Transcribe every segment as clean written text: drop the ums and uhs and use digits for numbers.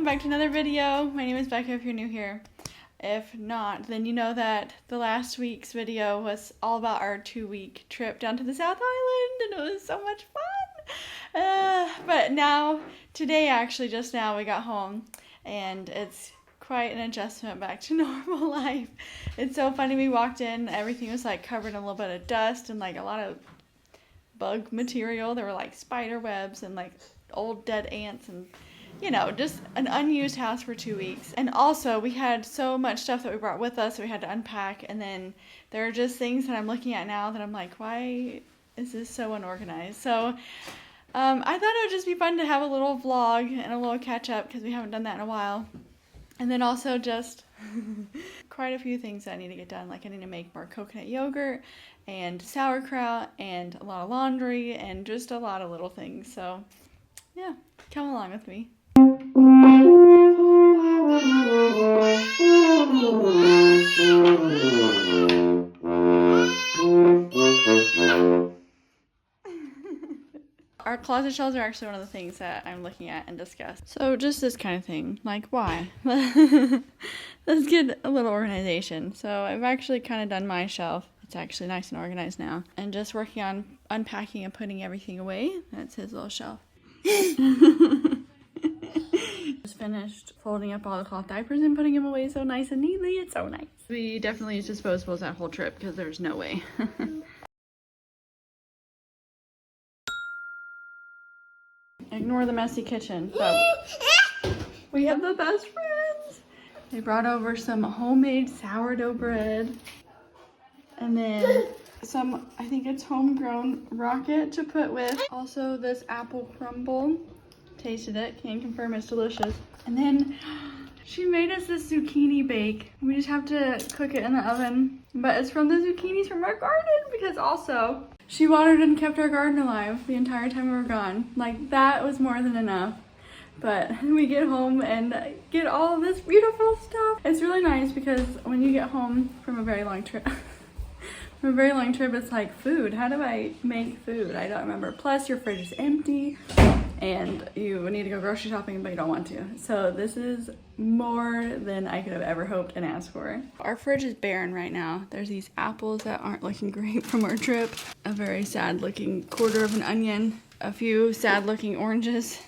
back to another video. My name is Becca if you're new here. If not, then you know that the last week's video was all about our 2-week trip down to the South Island, and it was so much fun. But now, today actually, just now we got home, and it's quite an adjustment back to normal life. It's so funny, we walked in, everything was like covered in a little bit of dust and like a lot of bug material. There were like spider webs and like old dead ants and, you know, just an unused house for 2 weeks. And also we had so much stuff that we brought with us, so we had to unpack. And then there are just things that I'm looking at now that I'm like, why is this so unorganized? So I thought it would just be fun to have a little vlog and a little catch up because we haven't done that in a while. And then also just quite a few things that I need to get done. Like I need to make more coconut yogurt and sauerkraut and a lot of laundry and just a lot of little things. So yeah, come along with me. Our closet shelves are actually one of the things that I'm looking at and discuss. So just this kind of thing, like why? Let's get a little organization. So I've actually kind of done my shelf. It's actually nice and organized now. And just working on unpacking and putting everything away. That's his little shelf. Just finished folding up all the cloth diapers and putting them away so nice and neatly. It's so nice. We definitely used disposables that whole trip because there's no way. Ignore the messy kitchen. But we have the best friends. They brought over some homemade sourdough bread. And then some, I think it's homegrown rocket to put with. Also this apple crumble. Tasted it, can confirm it's delicious. And then she made us this zucchini bake. We just have to cook it in the oven. But it's from the zucchinis from our garden because also she watered and kept our garden alive the entire time we were gone. Like that was more than enough. But we get home and get all of this beautiful stuff. It's really nice because when you get home from a very long trip, it's like food. How do I make food? I don't remember. Plus your fridge is empty and you need to go grocery shopping, but you don't want to. So this is more than I could have ever hoped and asked for. Our fridge is barren right now. There's these apples that aren't looking great from our trip. A very sad looking quarter of an onion. A few sad looking oranges.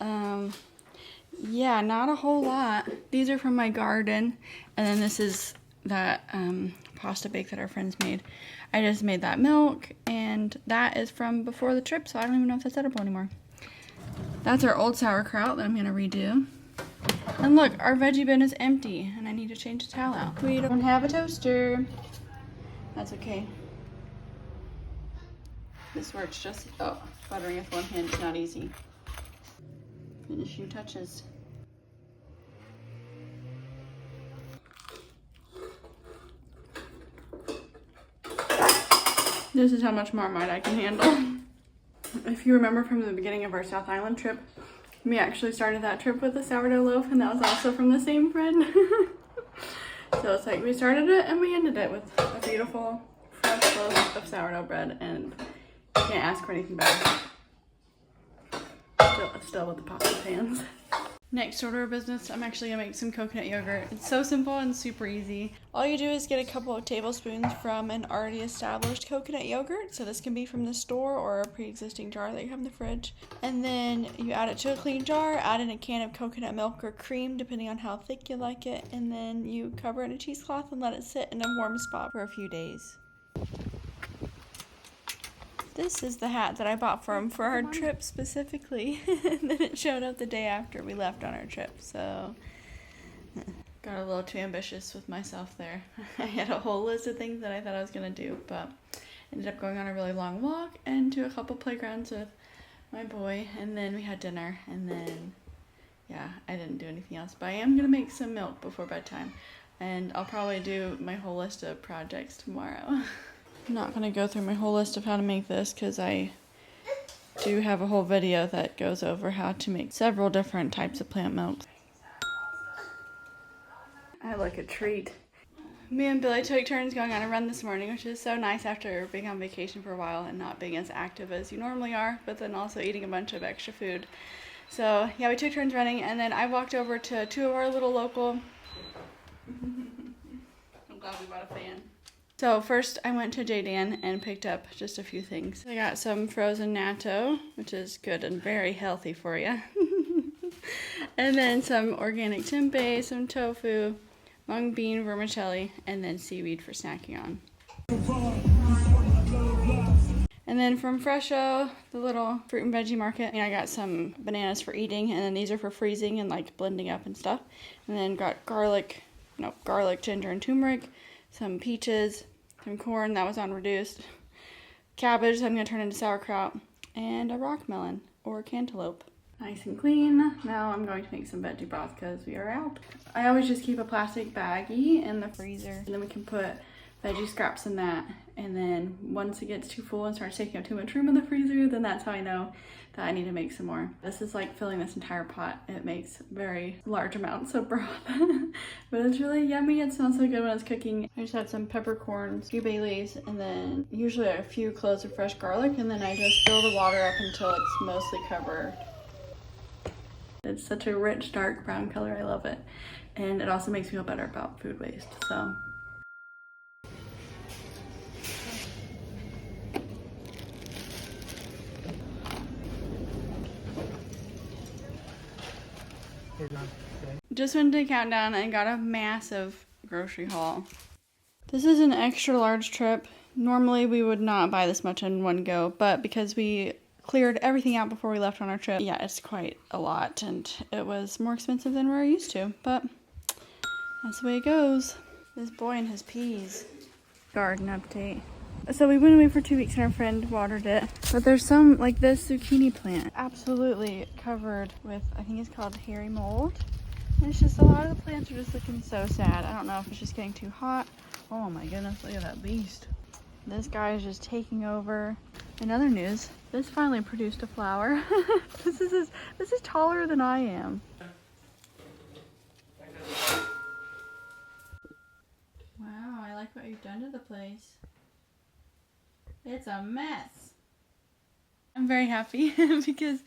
Yeah, not a whole lot. These are from my garden. And then this is that pasta bake that our friends made. I just made that milk, and that is from before the trip, so I don't even know if that's edible anymore. That's our old sauerkraut that I'm gonna redo. And look, our veggie bin is empty, and I need to change the towel out. We don't have a toaster. That's okay. This works just, oh, buttering with one hand is not easy. Finishing touches. This is how much Marmite I can handle. If you remember from the beginning of our South Island trip, we actually started that trip with a sourdough loaf, and that was also from the same friend. So it's like we started it and we ended it with a beautiful fresh loaf of sourdough bread, and you can't ask for anything better. Still with the pasta pans. Next order of business, I'm actually gonna make some coconut yogurt. It's so simple and super easy. All you do is get a couple of tablespoons from an already established coconut yogurt. So this can be from the store or a pre-existing jar that you have in the fridge. And then you add it to a clean jar, add in a can of coconut milk or cream, depending on how thick you like it. And then you cover it in a cheesecloth and let it sit in a warm spot for a few days. This is the hat that I bought for him for our trip specifically. And then it showed up the day after we left on our trip. So got a little too ambitious with myself there. I had a whole list of things that I thought I was going to do, but ended up going on a really long walk and to a couple playgrounds with my boy. And then we had dinner. And then, yeah, I didn't do anything else. But I am going to make some milk before bedtime. And I'll probably do my whole list of projects tomorrow. I'm not going to go through my whole list of how to make this because I do have a whole video that goes over how to make several different types of plant milk. I like a treat. Me and Billy took turns going on a run this morning, which is so nice after being on vacation for a while and not being as active as you normally are, but then also eating a bunch of extra food. So yeah, we took turns running, and then I walked over to two of our little local. I'm glad we bought a fan. So first I went to J-Dan and picked up just a few things. I got some frozen natto, which is good and very healthy for you. And then some organic tempeh, some tofu, mung bean vermicelli, and then seaweed for snacking on. And then from Fresho, the little fruit and veggie market, I got some bananas for eating, and then these are for freezing and like blending up and stuff. And then got garlic, ginger, and turmeric, some peaches, some corn that was on reduced, cabbage I'm going to turn into sauerkraut, and a rock melon or cantaloupe. Nice and clean. Now I'm going to make some veggie broth because we are out. I always just keep a plastic baggie in the freezer, and then we can put veggie scraps in that. And then once it gets too full and starts taking up too much room in the freezer, then that's how I know that I need to make some more. This is like filling this entire pot. It makes very large amounts of broth. But it's really yummy. It smells so good when it's cooking. I just had some peppercorns, a few bay leaves, and then usually a few cloves of fresh garlic, and then I just fill the water up until it's mostly covered. It's such a rich, dark brown color. I love it. And it also makes me feel better about food waste. So. Just went to Countdown and got a massive grocery haul. This is an extra large trip. Normally we would not buy this much in one go, but because we cleared everything out before we left on our trip, yeah, it's quite a lot, and it was more expensive than we're used to, but that's the way it goes. This boy and his peas. Garden update. So we went away for 2 weeks and our friend watered it, but there's some, like this zucchini plant, absolutely covered with, I think it's called hairy mold. And it's just, a lot of the plants are just looking so sad. I don't know if it's just getting too hot. Oh my goodness, look at that beast. This guy is just taking over. In other news, this finally produced a flower. This is taller than I am. Wow, I like what you've done to the place. It's a mess. I'm very happy because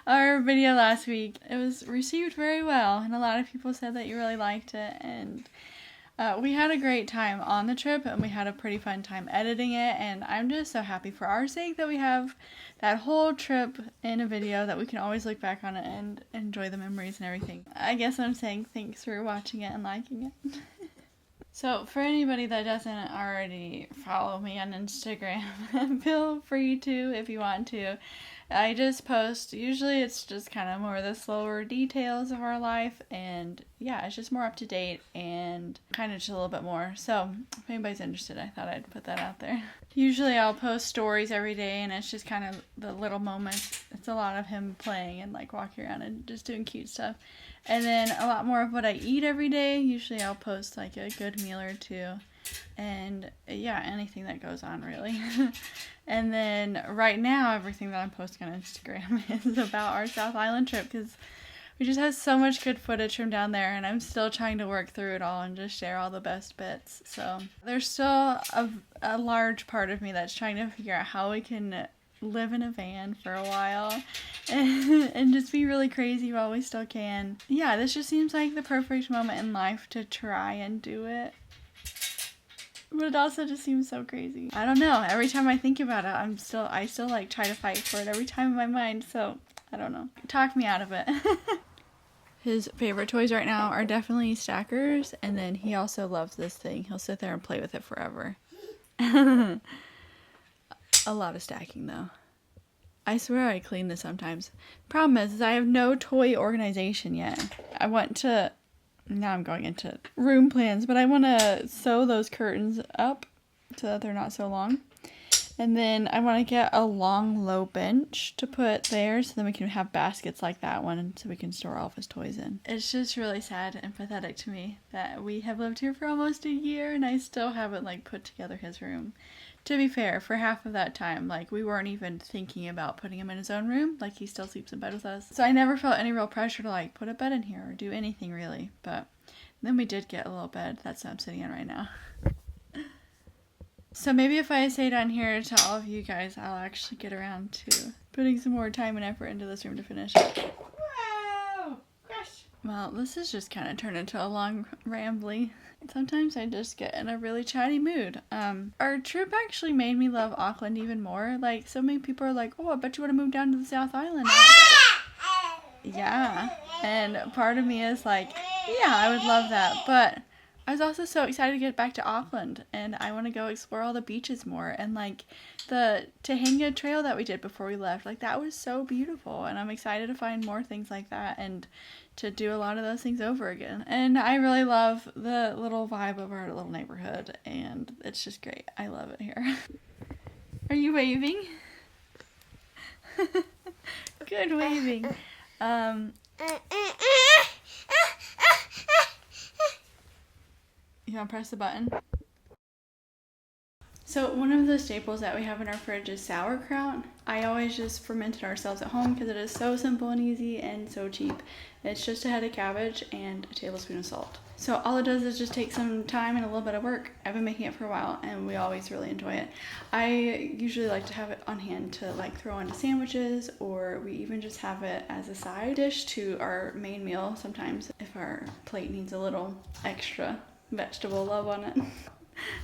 our video last week, it was received very well, and a lot of people said that you really liked it, and we had a great time on the trip, and we had a pretty fun time editing it, and I'm just so happy for our sake that we have that whole trip in a video that we can always look back on it and enjoy the memories and everything. I guess I'm saying thanks for watching it and liking it. So for anybody that doesn't already follow me on Instagram, feel free to if you want to. I just post, usually it's just kind of more the slower details of our life, and yeah, it's just more up to date and kind of just a little bit more. So if anybody's interested, I thought I'd put that out there. Usually I'll post stories every day, and it's just kind of the little moments. It's a lot of him playing and like walking around and just doing cute stuff. And then a lot more of what I eat every day. Usually I'll post like a good meal or two. And yeah, anything that goes on really. And then right now, everything that I'm posting on Instagram is about our South Island trip, because we just have so much good footage from down there, and I'm still trying to work through it all and just share all the best bits. So there's still a large part of me that's trying to figure out how we can live in a van for a while and just be really crazy while we still can. Yeah, this just seems like the perfect moment in life to try and do it. But it also just seems so crazy. I don't know. Every time I think about it, I still like try to fight for it every time in my mind. So I don't know. Talk me out of it. His favorite toys right now are definitely stackers. And then he also loves this thing. He'll sit there and play with it forever. A lot of stacking though. I swear I clean this sometimes. Problem is I have no toy organization yet. Now I'm going into room plans, but I want to sew those curtains up so that they're not so long. And then I want to get a long, low bench to put there, so then we can have baskets like that one, so we can store all of his toys in. It's just really sad and pathetic to me that we have lived here for almost a year, and I still haven't, like, put together his room. To be fair, for half of that time, like, we weren't even thinking about putting him in his own room. Like, he still sleeps in bed with us. So I never felt any real pressure to, like, put a bed in here or do anything, really. But then we did get a little bed. That's what I'm sitting in right now. So maybe if I say down here to all of you guys, I'll actually get around to putting some more time and effort into this room to finish it. Well, this has just kind of turned into a long rambly. Sometimes I just get in a really chatty mood. Our trip actually made me love Auckland even more. Like, so many people are like, oh, I bet you want to move down to the South Island now. Yeah. And part of me is like, yeah, I would love that. But I was also so excited to get back to Auckland, and I want to go explore all the beaches more. And like the Tahanga Trail that we did before we left, like that was so beautiful, and I'm excited to find more things like that and to do a lot of those things over again. And I really love the little vibe of our little neighborhood, and it's just great. I love it here. Are you waving? Good waving. You want to press the button? So one of the staples that we have in our fridge is sauerkraut. I always just ferment it ourselves at home because it is so simple and easy and so cheap. It's just a head of cabbage and a tablespoon of salt. So all it does is just take some time and a little bit of work. I've been making it for a while and we always really enjoy it. I usually like to have it on hand to like throw into sandwiches, or we even just have it as a side dish to our main meal sometimes if our plate needs a little extra vegetable love on it.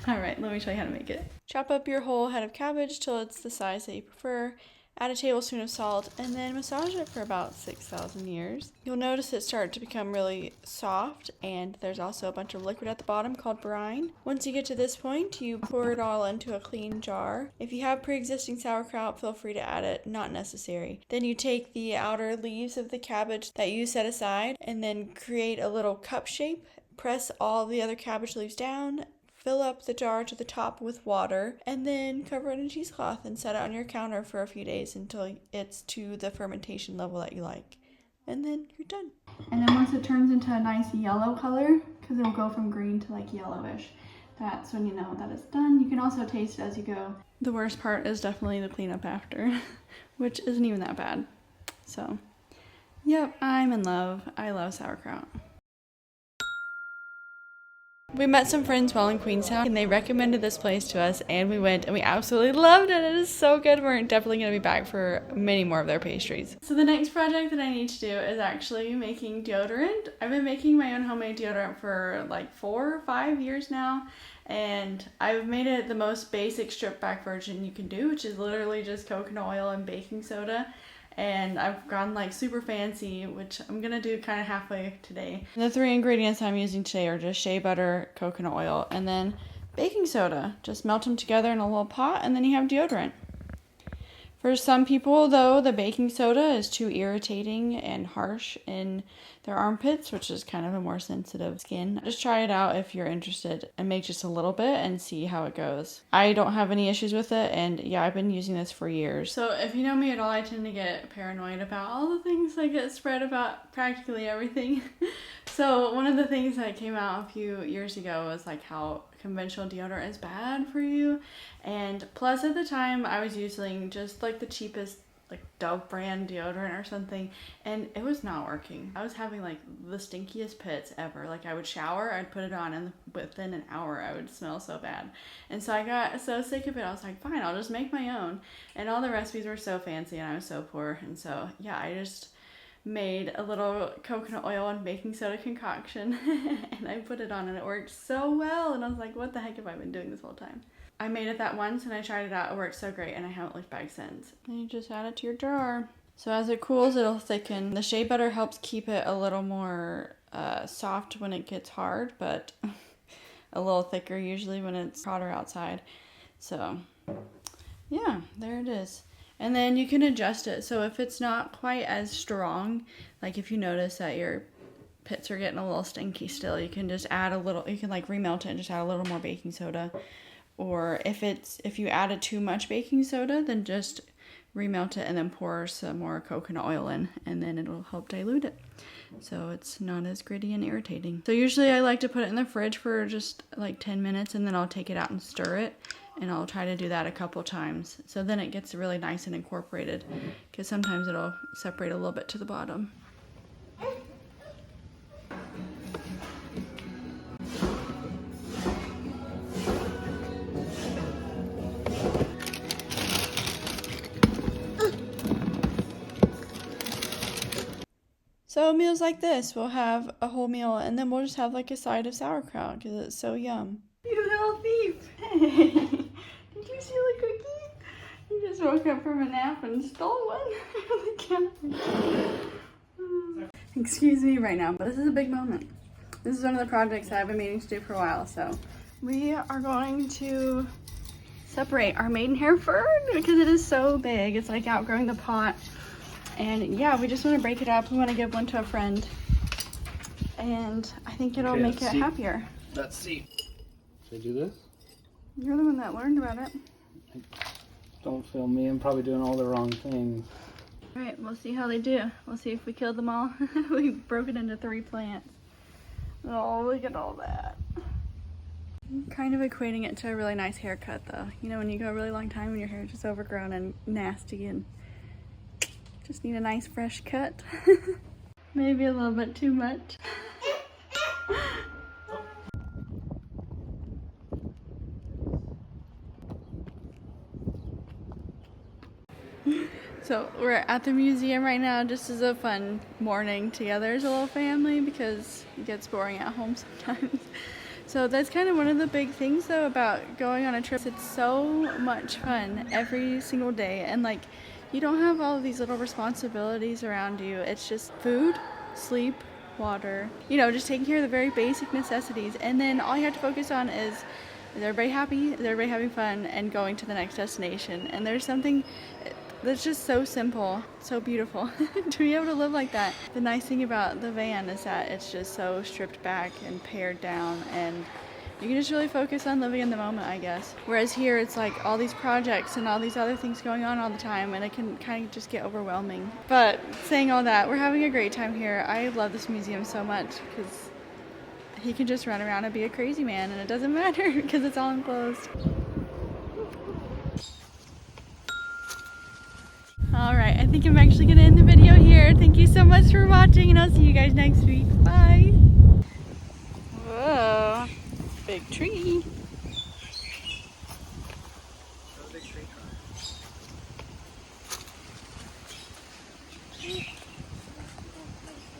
Alright, let me show you how to make it. Chop up your whole head of cabbage till it's the size that you prefer. Add a tablespoon of salt and then massage it for about 6,000 years. You'll notice it start to become really soft, and there's also a bunch of liquid at the bottom called brine. Once you get to this point, you pour it all into a clean jar. If you have pre-existing sauerkraut, feel free to add it, not necessary. Then you take the outer leaves of the cabbage that you set aside and then create a little cup shape. Press all the other cabbage leaves down. Fill up the jar to the top with water, and then cover it in cheesecloth and set it on your counter for a few days until it's to the fermentation level that you like. And then you're done. And then once it turns into a nice yellow color, because it'll go from green to like yellowish, that's when you know that it's done. You can also taste it as you go. The worst part is definitely the cleanup after, which isn't even that bad. So, yep, I'm in love. I love sauerkraut. We met some friends while in Queenstown, and they recommended this place to us, and we went, and we absolutely loved it. It is so good. We're definitely going to be back for many more of their pastries. So the next project that I need to do is actually making deodorant. I've been making my own homemade deodorant for like 4 or 5 years now, and I've made it the most basic stripped back version you can do, which is literally just coconut oil and baking soda. And I've gone like super fancy, which I'm gonna do kind of halfway today. The 3 ingredients I'm using today are just shea butter, coconut oil, and then baking soda. Just melt them together in a little pot, and then you have deodorant. For some people, though, the baking soda is too irritating and harsh in their armpits, which is kind of a more sensitive skin. Just try it out if you're interested and make just a little bit and see how it goes. I don't have any issues with it, and yeah, I've been using this for years. So if you know me at all, I tend to get paranoid about all the things that get spread about practically everything. So one of the things that came out a few years ago was like how conventional deodorant is bad for you, and plus at the time I was using just like the cheapest like Dove brand deodorant or something, and it was not working. I was having like the stinkiest pits ever. Like I would shower, I'd put it on, and within an hour I would smell so bad. And so I got so sick of it, I was like, fine, I'll just make my own. And all the recipes were so fancy and I was so poor, and so yeah, I just made a little coconut oil and baking soda concoction and I put it on, and it worked so well, and I was like, what the heck have I been doing this whole time? I made it that once and I tried it out. It worked so great, and I haven't looked back since. And you just add it to your jar. So as it cools, it'll thicken. The shea butter helps keep it a little more soft when it gets hard, but a little thicker usually when it's hotter outside. So yeah, there it is. And then you can adjust it. So if it's not quite as strong, like if you notice that your pits are getting a little stinky still, you can just add a little, you can like remelt it and just add a little more baking soda. Or if you added too much baking soda, then just remelt it and then pour some more coconut oil in, and then it'll help dilute it. So it's not as gritty and irritating. So usually I like to put it in the fridge for just like 10 minutes, and then I'll take it out and stir it. And I'll try to do that a couple times. So then it gets really nice and incorporated, because sometimes it'll separate a little bit to the bottom. So So meals like this, we'll have a whole meal and then we'll just have like a side of sauerkraut because it's so yum. You little thief! Hey, did you steal a cookie? You just woke up from a nap and stole one. Excuse me right now, but this is a big moment. This is one of the projects that I've been meaning to do for a while, so. We are going to separate our maidenhair fern because it is so big. It's like outgrowing the pot. And yeah, we just want to break it up. We want to give one to a friend. And I think it'll make it happier. Let's see. Should I do this? You're the one that learned about it. Don't film me. I'm probably doing all the wrong things. All right, we'll see how they do. We'll see if we killed them all. We broke it into 3 plants. Oh, look at all that. I'm kind of equating it to a really nice haircut though. You know, when you go a really long time and your hair is just overgrown and nasty and just need a nice fresh cut. Maybe a little bit too much. So we're at the museum right now just as a fun morning together as a little family because it gets boring at home sometimes. So that's kind of one of the big things though about going on a trip. It's so much fun every single day and like you don't have all of these little responsibilities around you. It's just food, sleep, water, you know, just taking care of the very basic necessities. And then all you have to focus on is everybody happy, is everybody having fun, and going to the next destination. And there's something that's just so simple, so beautiful to be able to live like that. The nice thing about the van is that it's just so stripped back and pared down and you can just really focus on living in the moment, I guess. Whereas here it's like all these projects and all these other things going on all the time and it can kind of just get overwhelming. But saying all that, we're having a great time here. I love this museum so much because he can just run around and be a crazy man and it doesn't matter because it's all enclosed. Alright, I think I'm actually going to end the video here. Thank you so much for watching and I'll see you guys next week. Bye! Whoa, big tree.